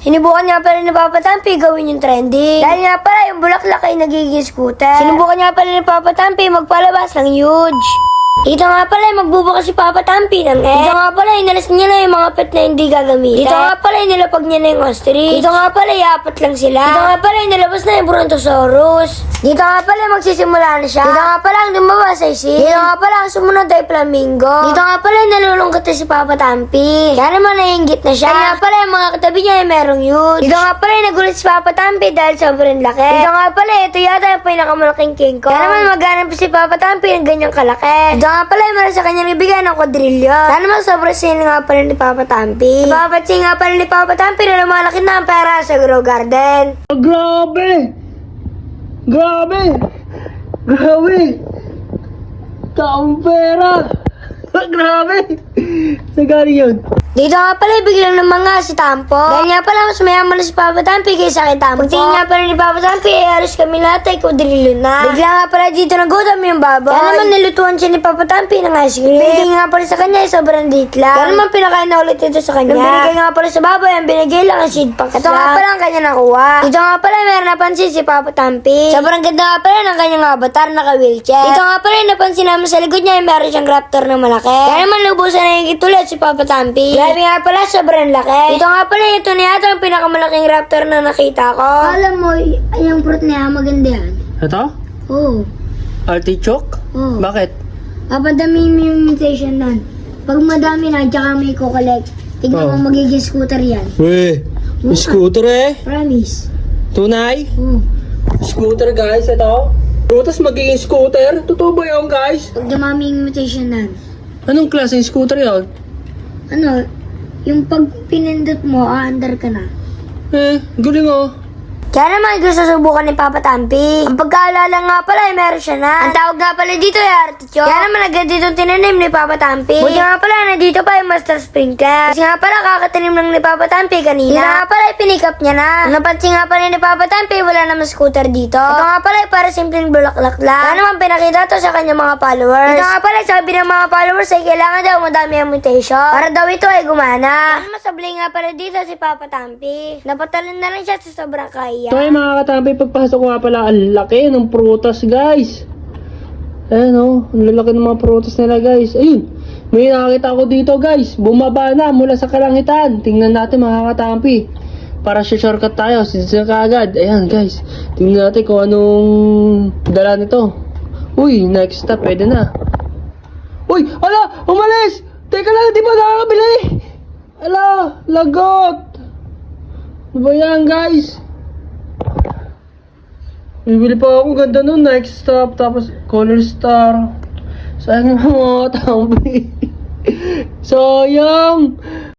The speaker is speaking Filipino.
Sinubukan nga pala ni Papa Tampi gawin yung trending. Dahil nga pala yung bulaklak ay nagiging scooter. Sinubukan nga pala ni Papa Tampi magpalabas ng huge. Dito nga pala magbubukas si Papa Tampi ng egg. Dito nga pala inalis niya na yung mga pet na hindi gagamitin. Dito nga pala inilapag niya na yung ostrich. Dito nga pala apat lang sila. Dito nga pala inilabas na yung Brontosaurus. Dito nga pala magsisimula na siya. Dito nga pala ang lumabas ay si. Dito nga pala ang sumunod ay flamingo. Dito nga pala nalulungkot na si Papa Tampi. Kaya naman naiinggit na siya. Kaya nga pala yung mga katabi niya ay merong huge. Dito nga pala nagulat si Papa Tampi dahil sobrang laki. Dito nga pala ito yata yung pinakamalaking king kong. Kaya naman maghanap si Papa Tampi ng ganyang kalaki. Dito nga pala meron sa kanya ibigay ng quadrillion. Sana naman sobrang sale nga pala ni Papa Tampi. Napapansin nga pala ni Papa Tampi na lumalaki na ang pera sa Grow Garden. Grabe! Grabe! Grabe! Taong pera! Grabe! Nagari yun? Dito nga pala biglang ng mga si Tampo. Dahil nga pala mas mayaman na si Papa Tampi kaysa kay Tampo. Pagtingin nga pala ni Papa Tampi ay aros kami lahat ay kudrilo na. Bigla nga pala dito nagutom yung baboy. Kaya naman nilutuan siya ni Papa Tampi ng ice cream. Binigay nga pala sa kanya ay sobrang date lang. Kaya naman pinakain na ulit ito sa kanya. Nung binigay nga pala sa baboy, ang binigay lang ang seed pack. Ito nga pala ang kanya nakuha. Dito nga pala meron napansin si Papa Tampi. Sobrang ganda nga pala ng kanyang avatar naka-wheelchair. Dito nga pala napansin namin sa likod niya ay meron siyang raptor na malaki. Kaya naman lubusan na yung ulit si Papa Tampi. Grabe nga pala sobrang laki. Ito nga pala ito na yata ang pinakamalaking raptor na nakita ko. Alam mo, yung fruit niya maganda yan. Ito? Oo. Artichoke? Oo. Bakit? Papadami mo yung mutation nan. Pag madami na, tsaka may kukolekt. Tignan Oo. mo magiging scooter yan. Weh! May Scooter eh! Promise. Tunay? Oo. Scooter guys, ito. Tapos magiging scooter? Totoo ba yun guys? Pag dumami yung mutation nan. Anong klaseng scooter yun? Ano, yung pag pinindot mo, aandar ka na. Galing oh. Kaya naman gusto subukan ni Papa Tampi. Ang pagkaalala nga pala ay meron siya na. Ang tawag nga pala dito ay artichoke. Kaya naman agad dito tinanim ni Papa Tampi. Buti nga pala nandito pa yung Master Sprinkler. Kasi nga pala kakatanim lang ni Papa Tampi kanina. Dito nga pala ay pinikap niya na. Ang napansin nga pala ni Papa Tampi wala naman scooter dito. Ito nga pala ay para simpleng bulaklak lang. Kaya naman pinakita to sa kanyang mga followers. Ito nga pala sabi ng mga followers ay kailangan daw madami ang mutation para daw ito ay gumana. Kaya naman sablay nga pala dito si Papa Tampi. Napatalan na lang siya sa sobrang kaya. So ay mga katampi, pagpasok ko nga pala, ang laki ng prutas guys. Ayan oh, ang lalaki ng mga prutas nila guys. Ayun, may nakakita ko dito guys. Bumaba na mula sa kalangitan. Tingnan natin mga katampi. Para sa shortcut tayo, sinsa ka agad. Ayan guys, tingnan natin kung anong dala nito. Uy, next stop, pwede na. Uy, ala, umalis! Teka lang, di ba nakakabili? Ala, lagot! Ano ba yan guys? Bibili pa ako, ganda nun, next stop, tapos color star. Sayang mga tampi. Sayang!